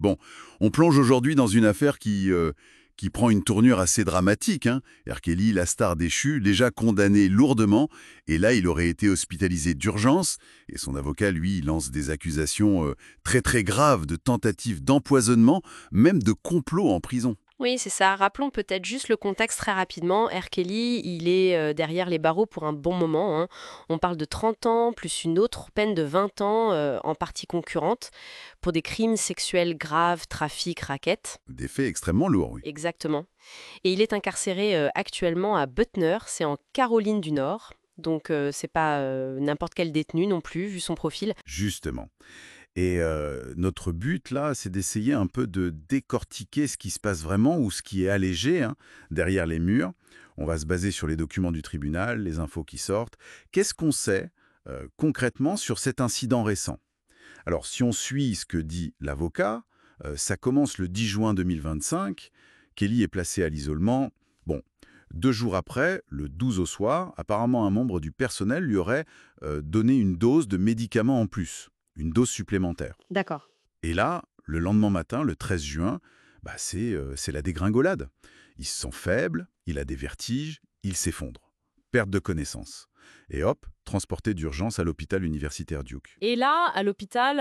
Bon, on plonge aujourd'hui dans une affaire qui prend une tournure assez dramatique. R. Kelly, la star déchue, déjà condamné lourdement, et là, il aurait été hospitalisé d'urgence, et son avocat, lui, lance des accusations très très graves de tentative d'empoisonnement, même de complot en prison. Oui, c'est ça. Rappelons peut-être juste le contexte très rapidement. R. Kelly, il est derrière les barreaux pour un bon moment, hein. On parle de 30 ans, plus une autre peine de 20 ans en partie concurrente, pour des crimes sexuels graves, trafic, racket. Des faits extrêmement lourds, oui. Exactement. Et il est incarcéré actuellement à Butner, c'est en Caroline du Nord. Donc c'est pas n'importe quel détenu non plus, vu son profil. Justement. Et notre but, là, c'est d'essayer un peu de décortiquer ce qui se passe vraiment ou ce qui est allégé derrière les murs. On va se baser sur les documents du tribunal, les infos qui sortent. Qu'est-ce qu'on sait concrètement sur cet incident récent? Alors, si on suit ce que dit l'avocat, ça commence le 10 juin 2025. Kelly est placé à l'isolement. Bon, 2 jours après, le 12 au soir, apparemment un membre du personnel lui aurait donné une dose de médicaments en plus, une dose supplémentaire. D'accord. Et là, le lendemain matin, le 13 juin, c'est la dégringolade. Il se sent faible, il a des vertiges, il s'effondre. Perte de connaissance. Et hop, transporté d'urgence à l'hôpital universitaire Duke. Et là, à l'hôpital,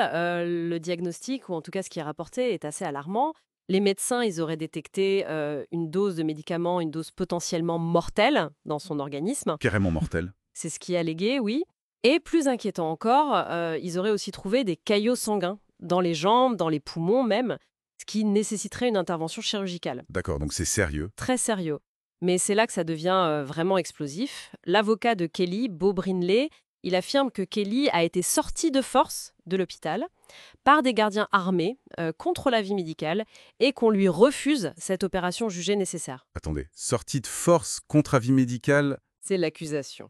le diagnostic, ou en tout cas ce qui est rapporté, est assez alarmant. Les médecins, ils auraient détecté une dose de médicament, une dose potentiellement mortelle dans son organisme. Carrément mortel. C'est ce qui est allégué, oui. Et plus inquiétant encore, ils auraient aussi trouvé des caillots sanguins dans les jambes, dans les poumons même, ce qui nécessiterait une intervention chirurgicale. D'accord, donc c'est sérieux. Très sérieux. Mais c'est là que ça devient vraiment explosif. L'avocat de Kelly, Beau Brinley, il affirme que Kelly a été sorti de force de l'hôpital par des gardiens armés contre l'avis médical et qu'on lui refuse cette opération jugée nécessaire. Attendez, sortie de force contre avis médical. C'est l'accusation.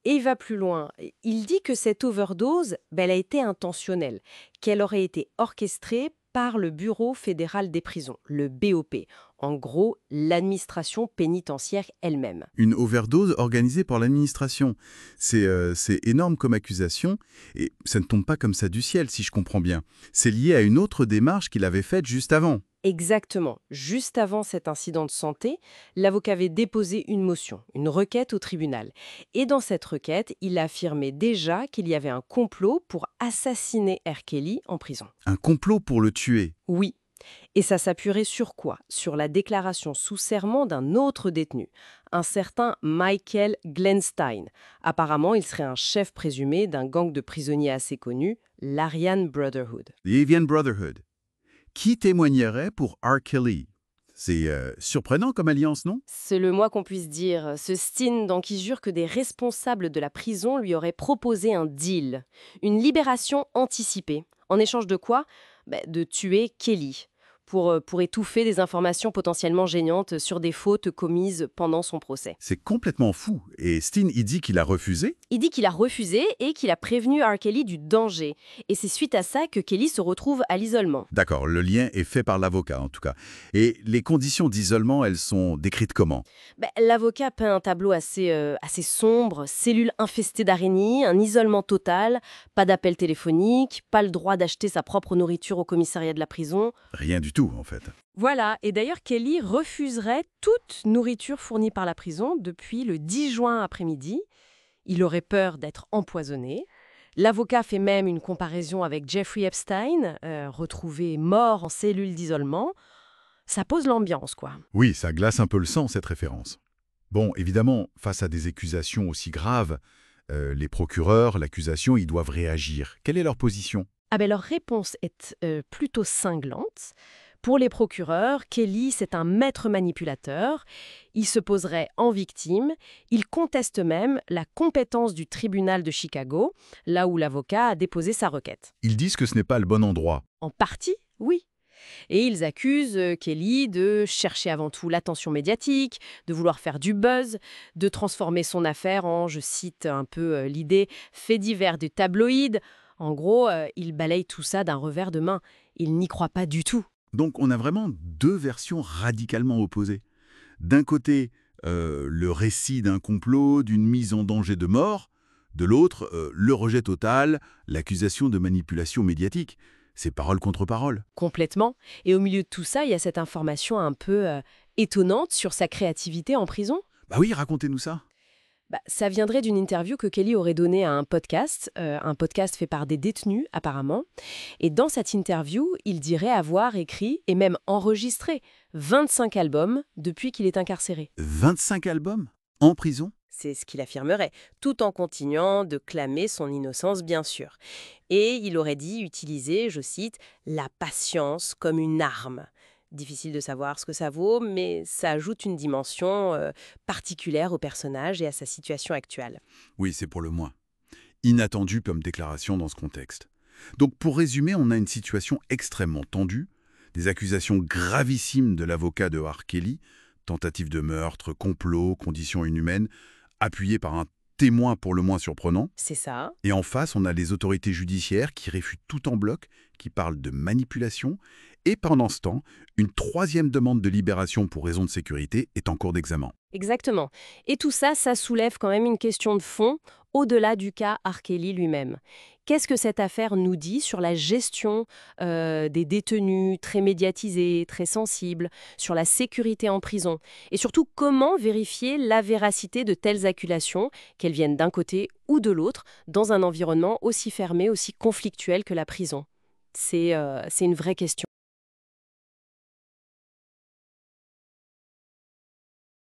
Et il va plus loin. Il dit que cette overdose, elle a été intentionnelle, qu'elle aurait été orchestrée par le Bureau fédéral des prisons, le BOP. En gros, l'administration pénitentiaire elle-même. Une overdose organisée par l'administration. C'est énorme comme accusation, et ça ne tombe pas comme ça du ciel, si je comprends bien. C'est lié à une autre démarche qu'il avait faite juste avant. Exactement. Juste avant cet incident de santé, l'avocat avait déposé une motion, une requête au tribunal. Et dans cette requête, il affirmait déjà qu'il y avait un complot pour assassiner R. Kelly en prison. Un complot pour le tuer. Oui. Et ça s'appuierait sur quoi? Sur la déclaration sous serment d'un autre détenu, un certain Michael Glenstein. Apparemment, il serait un chef présumé d'un gang de prisonniers assez connu, l'Aryan Brotherhood. The Avian Brotherhood. Qui témoignerait pour R. Kelly? C'est surprenant comme alliance, non? C'est le moins qu'on puisse dire. Ce Steen, donc, qui jure que des responsables de la prison lui auraient proposé un deal, une libération anticipée. En échange de quoi? De tuer Kelly, pour étouffer des informations potentiellement gênantes sur des fautes commises pendant son procès. C'est complètement fou. Et Steen, il dit qu'il a refusé? Il dit qu'il a refusé et qu'il a prévenu R. Kelly du danger. Et c'est suite à ça que Kelly se retrouve à l'isolement. D'accord, le lien est fait par l'avocat en tout cas. Et les conditions d'isolement, elles sont décrites comment? L'avocat peint un tableau assez sombre, cellules infestées d'araignées, un isolement total, pas d'appel téléphonique, pas le droit d'acheter sa propre nourriture au commissariat de la prison. Rien du tout, en fait. Voilà, et d'ailleurs Kelly refuserait toute nourriture fournie par la prison depuis le 10 juin après-midi. Il aurait peur d'être empoisonné. L'avocat fait même une comparaison avec Jeffrey Epstein, retrouvé mort en cellule d'isolement. Ça pose l'ambiance, quoi. Oui, ça glace un peu le sang, cette référence. Bon, évidemment, face à des accusations aussi graves, les procureurs, l'accusation, ils doivent réagir. Quelle est leur position? Leur réponse est plutôt cinglante. Pour les procureurs, Kelly, c'est un maître manipulateur. Il se poserait en victime. Il conteste même la compétence du tribunal de Chicago, là où l'avocat a déposé sa requête. Ils disent que ce n'est pas le bon endroit. En partie, oui. Et ils accusent Kelly de chercher avant tout l'attention médiatique, de vouloir faire du buzz, de transformer son affaire en, je cite un peu l'idée, fait divers du tabloïd. En gros, il balaye tout ça d'un revers de main. Il n'y croit pas du tout. Donc on a vraiment deux versions radicalement opposées. D'un côté, le récit d'un complot, d'une mise en danger de mort. De l'autre, le rejet total, l'accusation de manipulation médiatique. C'est parole contre parole. Complètement. Et au milieu de tout ça, il y a cette information un peu étonnante sur sa créativité en prison. Bah oui, racontez-nous ça. Ça viendrait d'une interview que Kelly aurait donnée à un podcast fait par des détenus apparemment. Et dans cette interview, il dirait avoir écrit et même enregistré 25 albums depuis qu'il est incarcéré. 25 albums? En prison? C'est ce qu'il affirmerait, tout en continuant de clamer son innocence bien sûr. Et il aurait dit utiliser, je cite, la patience comme une arme. Difficile de savoir ce que ça vaut, mais ça ajoute une dimension particulière au personnage et à sa situation actuelle. Oui, c'est pour le moins. Inattendu comme déclaration dans ce contexte. Donc pour résumer, on a une situation extrêmement tendue, des accusations gravissimes de l'avocat de R. Kelly, tentative de meurtre, complot, conditions inhumaines, appuyées par un témoin pour le moins surprenant. C'est ça. Et en face, on a les autorités judiciaires qui réfutent tout en bloc, qui parlent de manipulation. Et pendant ce temps, une troisième demande de libération pour raison de sécurité est en cours d'examen. Exactement. Et tout ça, ça soulève quand même une question de fond, au-delà du cas R. Kelly lui-même. Qu'est-ce que cette affaire nous dit sur la gestion des détenus très médiatisés, très sensibles, sur la sécurité en prison? Et surtout, comment vérifier la véracité de telles accusations, qu'elles viennent d'un côté ou de l'autre, dans un environnement aussi fermé, aussi conflictuel que la prison? C'est une vraie question.